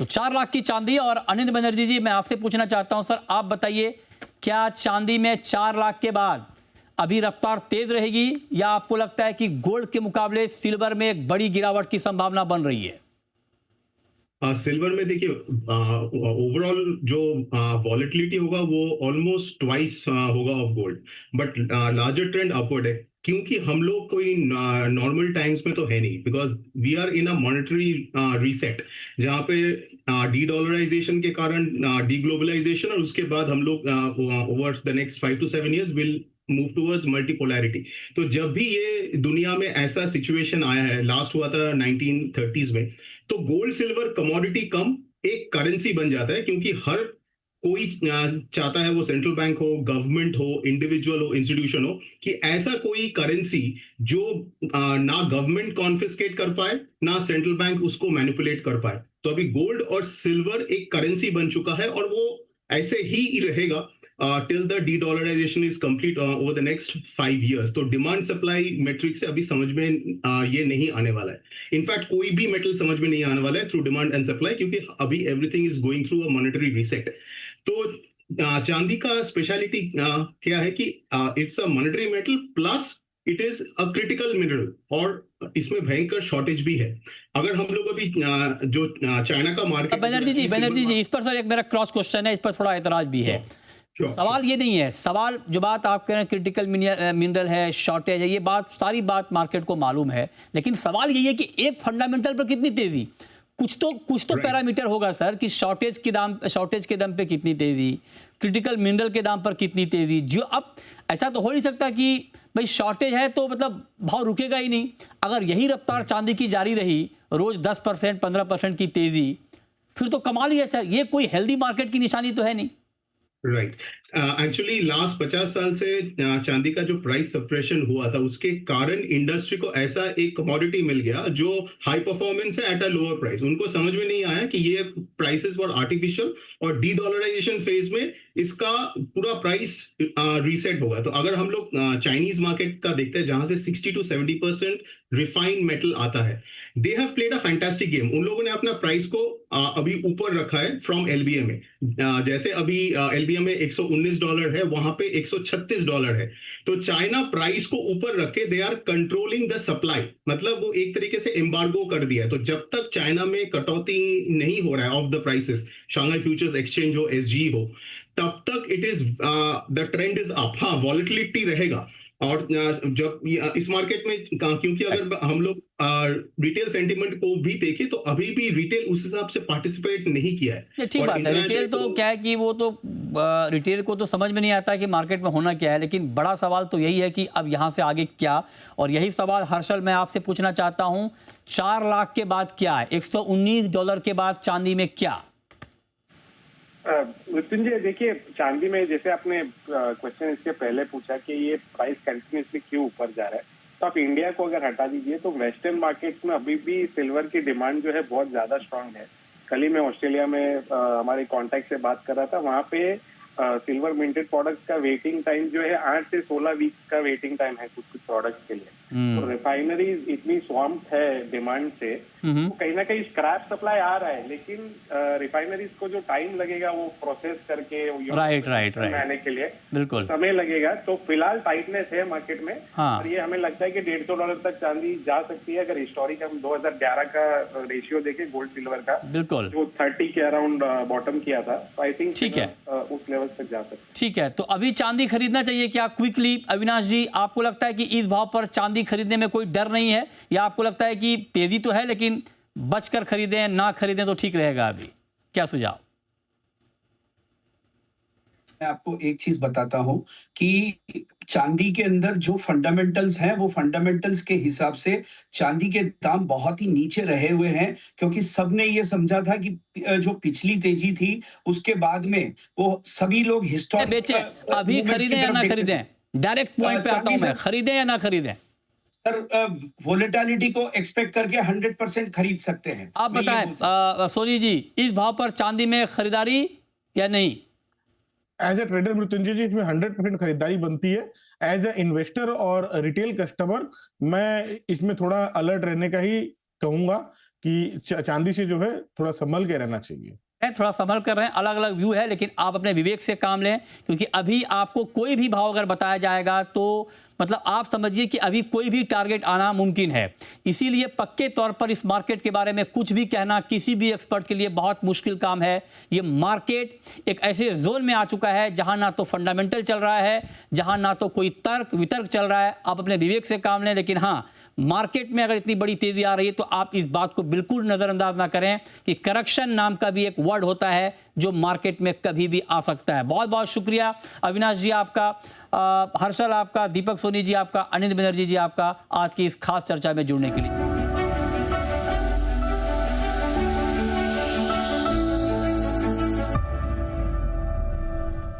तो 4 लाख की चांदी। और अनिल बनर्जी जी, मैं आपसे पूछना चाहता हूं सर, आप बताइए, क्या चांदी में 4 लाख के बाद अभी रफ्तार तेज रहेगी, या आपको लगता है कि गोल्ड के मुकाबले सिल्वर में एक बड़ी गिरावट की संभावना बन रही है? सिल्वर में देखिए, ओवरऑल जो वॉलेटिलिटी होगा वो ऑलमोस्ट ट्वाइस होगा of gold, but larger trend upward है, क्योंकि हम लोग कोई नॉर्मल टाइम्स में तो है नहीं, because we are in a monetary reset, जहाँ पे डी डॉलराइजेशन के कारण डी ग्लोबलाइजेशन, और उसके बाद हम लोग over the next 5 to 7 years will move towards multipolarity. तो जब भी ये दुनिया में ऐसा सिचुएशन आया है, लास्ट हुआ था 1930s में, तो गोल्ड सिल्वर कमोडिटी कम एक करेंसी बन जाता है, क्योंकि हर कोई चाहता है, वो सेंट्रल बैंक हो, गवर्नमेंट हो, इंडिविजुअल हो, इंस्टीट्यूशन हो, कि ऐसा कोई करेंसी जो ना गवर्नमेंट कॉन्फिस्केट कर पाए, ना सेंट्रल बैंक उसको मैनिपुलेट कर पाए। तो अभी गोल्ड और सिल्वर एक करेंसी बन चुका है, और वो ऐसे ही रहेगा till the dedollarisation is complete over the next 5 years। तो डिमांड सप्लाई मेट्रिक से अभी समझ में ये नहीं आने वाला है। इनफैक्ट कोई भी मेटल समझ में नहीं आने वाला है थ्रू डिमांड एंड सप्लाई, क्योंकि अभी everything is going through a monetary reset. तो चांदी का स्पेशलिटी क्या है कि it's a monetary metal plus it is a critical mineral, और इसमें भयंकर शॉर्टेज भी है। अगर हम लोग अभी जो चाइना का मार्केट, बनर्जी जी, इस पर सर एक मेरा क्रॉस क्वेश्चन है, इस पर थोड़ा एतराज भी है। सवाल ये नहीं है, सवाल जो बात आप कह रहे हैं क्रिटिकल मिनरल है, शॉर्टेज है, ये बात सारी बात मार्केट को मालूम है, लेकिन सवाल यही है कि एक फंडामेंटल पर कितनी तेजी, कुछ तो पैरामीटर होगा सर, कि शॉर्टेज के दाम पे कितनी तेजी, क्रिटिकल मिनरल के दाम पर कितनी तेजी। जो अब ऐसा तो हो नहीं सकता कि भाई शॉर्टेज है तो मतलब भाव रुकेगा ही नहीं। अगर यही रफ्तार चांदी की जारी रही, रोज 10% 15% की तेजी, फिर तो कमाल ही है सर। ये कोई हेल्दी मार्केट की निशानी तो है नहीं। राइट। एक्चुअली लास्ट 50 साल से चांदी का जो प्राइस सप्रेशन हुआ था, उसके कारण इंडस्ट्री को ऐसा एक कमोडिटी मिल गया जो हाई परफॉर्मेंस है एट अ लोअर प्राइस। उनको समझ में नहीं आया कि ये प्राइसेस वर आर्टिफिशियल, और डी डॉलराइजेशन फेज में इसका पूरा प्राइस रीसेट होगा। तो अगर हम लोग चाइनीज मार्केट का देखते हैं, जहां से 60 to 70% रिफाइंड मेटल आता है, they have played a fantastic game. उन लोगों ने अपना प्राइस को अभी ऊपर रखा है फ्रॉम एलबीए में। जैसे अभी एलबीए में $119 है, वहां पे $136 है। तो चाइना प्राइस को ऊपर रखे, they are controlling the supply, मतलब वो एक तरीके से एम्बार्गो कर दिया है। तो जब तक चाइना में कटौती नहीं हो रहा है of the prices, Shanghai futures exchange हो, एसजी हो, तब तक it is the trend is up. हाँ, वॉलेटिलिटी रहेगा। और जब इस मार्केट में, क्योंकि अगर हम लोग रिटेल सेंटिमेंट को भी देखें, तो अभी भी रिटेल उस हिसाब से पार्टिसिपेट नहीं किया है। ठीक बात है, रिटेल तो क्या है कि वो तो रिटेल को तो समझ में नहीं आता कि मार्केट में होना क्या है, लेकिन बड़ा सवाल तो यही है कि अब यहाँ से आगे क्या। और यही सवाल हर्षल मैं आपसे पूछना चाहता हूँ, 4 लाख के बाद क्या है, $119 के बाद चांदी में क्या? जी देखिए, चांदी में जैसे आपने क्वेश्चन इसके पहले पूछा कि ये प्राइस कंटिन्यूसली क्यों ऊपर जा रहा है, तो आप इंडिया को अगर हटा दीजिए तो वेस्टर्न मार्केट्स में अभी भी सिल्वर की डिमांड जो है बहुत ज्यादा स्ट्रांग है। कल ही मैं ऑस्ट्रेलिया में हमारे कॉन्टैक्ट से बात कर रहा था, वहाँ पे सिल्वर मिंटेड प्रोडक्ट्स का वेटिंग टाइम जो है 8 से 16 वीक का वेटिंग टाइम है कुछ कुछ प्रोडक्ट्स के लिए। तो रिफाइनरीज इतनी स्वाम्प्ड है डिमांड से, तो कहीं ना कहीं स्क्रैप सप्लाई आ रहा है, लेकिन रिफाइनरीज को जो टाइम लगेगा वो प्रोसेस करके राइट आने के लिए बिल्कुल समय लगेगा। तो फिलहाल टाइटनेस है मार्केट में। हाँ। और ये हमें लगता है कि $150 तक चांदी जा सकती है, अगर हिस्टोरिक हम 2011 का रेशियो देखें गोल्ड सिल्वर का, बिल्कुल, जो 30 के अराउंड बॉटम किया था। तो आई थिंक ठीक है, उस लेवल तक जा सकते। ठीक है, तो अभी चांदी खरीदना चाहिए क्या क्विकली? अविनाश जी, आपको लगता है कि इस भाव पर चांदी खरीदने में कोई डर नहीं है, या आपको लगता है कि तेजी तो है लेकिन बचकर खरीदें, ना खरीदें तो ठीक रहेगा? अभी क्या सुझाव? मैं आपको एक चीज बताता हूं कि चांदी के अंदर जो फंडामेंटल्स हैं, वो फंडामेंटल्स के हिसाब से चांदी के दाम बहुत ही नीचे रहे हुए हैं, क्योंकि सबने ये समझा था कि जो पिछली तेजी थी उसके बाद में वो सभी लोग बेचें, अभी खरीदें या ना खरीदें? डायरेक्ट पॉइंट पे आता हूं मैं, खरीदें या ना खरीदें? सर, वोलेटिलिटी को एक्सपेक्ट करके 100% खरीद सकते हैं। आप बताएं सोनी जी, इस भाव पर चांदी में खरीदारी या नहीं? एज ए ट्रेडर मृत्युंजय जी, इसमें 100% खरीदारी बनती है। एज ए इन्वेस्टर और रिटेल कस्टमर मैं इसमें थोड़ा अलर्ट रहने का ही कहूंगा, कि चांदी से जो है थोड़ा संभल के रहना चाहिए। थोड़ा संभल कर रहे हैं, अलग अलग व्यू है, लेकिन आप अपने विवेक से काम लें, क्योंकि अभी आपको कोई भी भाव अगर बताया जाएगा तो मतलब आप समझिए कि अभी कोई भी टारगेट आना मुमकिन है। इसीलिए पक्के तौर पर इस मार्केट के बारे में कुछ भी कहना किसी भी एक्सपर्ट के लिए बहुत मुश्किल काम है। ये मार्केट एक ऐसे जोन में आ चुका है जहां ना तो फंडामेंटल चल रहा है, जहां ना तो कोई तर्क वितर्क चल रहा है। आप अपने विवेक से काम लें, लेकिन हाँ, मार्केट में अगर इतनी बड़ी तेजी आ रही है तो आप इस बात को बिल्कुल नजरअंदाज ना करें कि करेक्शन नाम का भी एक वर्ड होता है जो मार्केट में कभी भी आ सकता है। बहुत बहुत शुक्रिया अविनाश जी आपका, हर्षल आपका, दीपक सोनी जी आपका, अनिल बनर्जी जी आपका आज की इस खास चर्चा में जुड़ने के लिए।